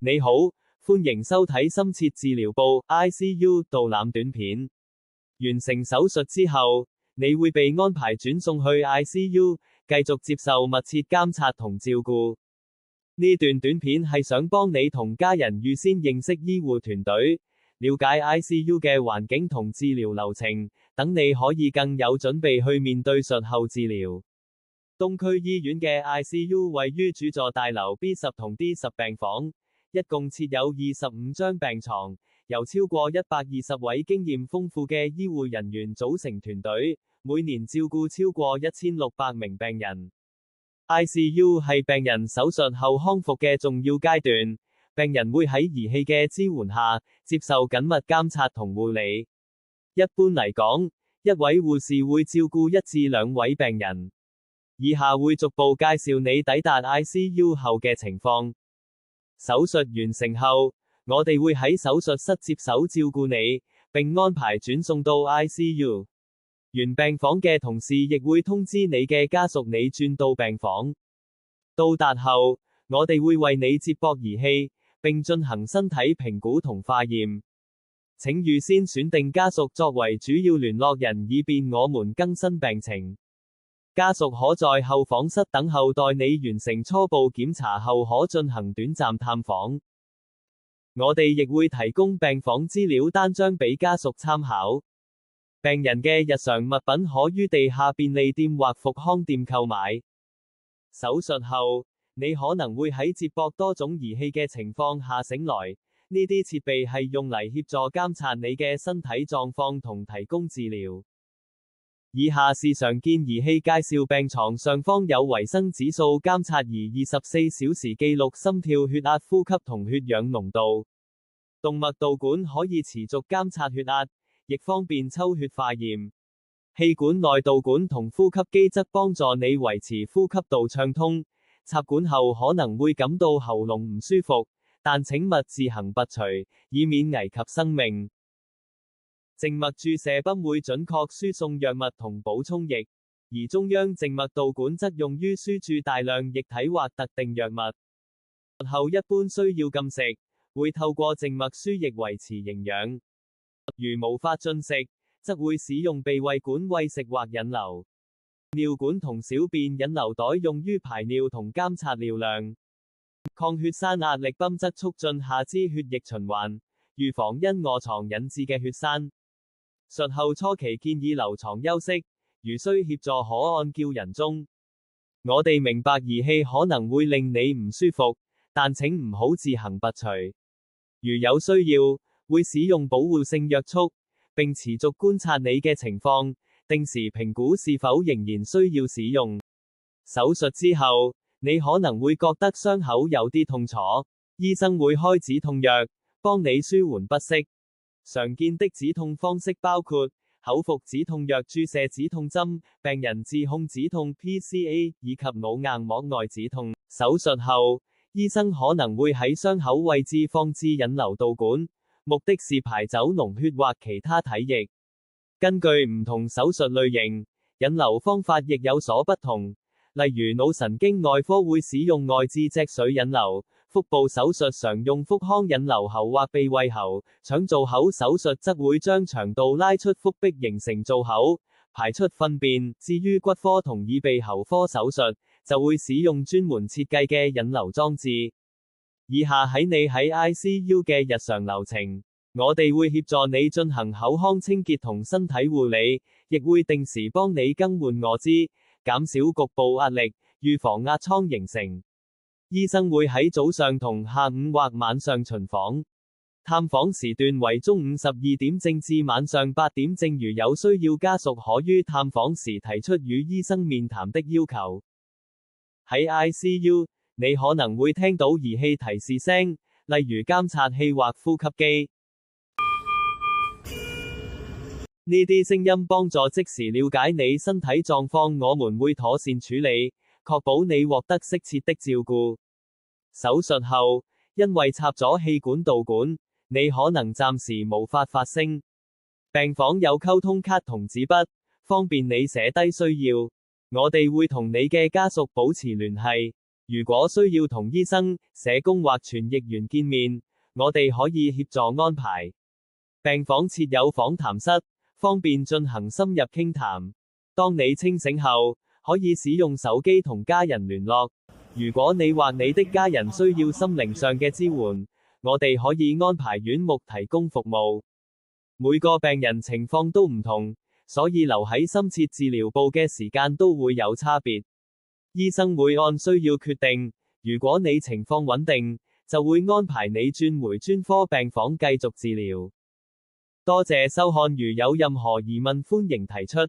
你好，歡迎收睇深切治療部 ICU 導覽短片。完成手術之後，你會被安排轉送去 ICU， 繼續接受密切監察同照顧。呢段短片係想幫你同家人預先認識醫護團隊，了解 ICU 嘅環境同治療流程，等你可以更有準備去面對術後治療。東區醫院嘅 ICU 位於主座大樓 B10 同 D10 病房，一共設有25張病床，由超過120位經驗豐富嘅醫護人員組成團隊，每年照顧超過1600名病人。ICU 係病人手術後康復嘅重要階段，病人會喺儀器嘅支援下，接受緊密監察同護理。一般嚟講，一位護士會照顧1至2位病人。以下會逐步介紹你抵達 ICU 後嘅情況。手術完成後，我哋會喺手術室接手照顧你，並安排轉送到 ICU。原病房嘅同事亦會通知你嘅家屬你轉到病房。到達後，我哋會為你接駁儀器，並進行身體評估同化驗。請預先選定家屬作為主要聯絡人，以便我們更新病情。家屬可在候訪室等候，待你完成初步檢查後可進行短暫探訪。我哋亦會提供病房資料單張俾家屬參考。病人嘅日常物品可於地下便利店或復康店購買。手術後，你可能會喺接駁多種儀器嘅情況下醒來，呢啲設備係用嚟協助監察你嘅身體狀況同提供治療。以下是常見儀器介紹，病床上方有維生指數監察儀，24小時記錄心跳、血壓、呼吸同血氧濃度。動脈導管可以持續監察血壓，亦方便抽血化驗。氣管內導管同呼吸機則幫助你維持呼吸道暢通。插管後可能會感到喉嚨唔舒服，但請勿自行拔除，以免危及生命。靜脈注射泵會準確輸送藥物同補充液，而中央靜脈導管則用於輸注大量液體或特定藥物。術後一般需要禁食，會透過靜脈輸液維持營養。如無法進食，則會使用鼻胃管餵食或引流。尿管同小便引流袋用於排尿同監察尿量。抗血栓壓力泵則促進下肢血液循環，預防因臥床引致嘅血栓。術後初期建議留床休息，如需協助可按叫人中。我哋明白儀器可能會令你唔舒服，但請唔好自行拔除。如有需要，會使用保護性約束，並持續觀察你嘅情況，定時評估是否仍然需要使用。手術之後，你可能會覺得傷口有啲痛楚，醫生會開止痛藥，幫你舒緩不適。常見的止痛方式包括口服止痛藥、注射止痛針、病人自控止痛 PCA 以及腦硬膜外止痛。手術後，醫生可能會喺傷口位置放置引流導管，目的是排走膿血或其他體液。根據唔同手術類型，引流方法亦有所不同，例如腦神經外科會使用外置脊髓引流。腹部手術常用腹腔引流喉或鼻胃喉，腸造口手術則會將腸道拉出腹壁形成造口，排出糞便。至於骨科同耳鼻喉科手術，就會使用專門設計嘅引流裝置。以下係你喺 ICU 嘅日常流程，我哋會協助你進行口腔清潔同身體護理，亦會定時幫你更換臥肢，減少局部壓力，預防壓瘡形成。醫生會喺早上同下午或晚上巡訪，探訪時段為中午12點正至晚上8點正。如有需要，家屬可於探訪時提出與醫生面談的要求。喺 ICU， 你可能會聽到儀器提示聲，例如監察器或呼吸機。呢啲聲音幫助即時了解你身體狀況，我們會妥善處理，確保你獲得適切的照顧。手術後，因為插咗氣管導管，你可能暫時無法發聲。病房有溝通卡同紙筆，方便你寫低需要。我哋會同你嘅家屬保持聯繫。如果需要同醫生、社工或傳譯員見面，我哋可以協助安排。病房設有訪談室，方便進行深入傾談。當你清醒後，可以使用手機同家人聯絡。如果你或你的家人需要心靈上嘅支援，我哋可以安排院牧提供服務。每個病人情況都唔同，所以留喺深切治療部嘅時間都會有差別。醫生會按需要決定，如果你情況穩定，就會安排你轉回專科病房繼續治療。多謝收看，如有任何疑問歡迎提出。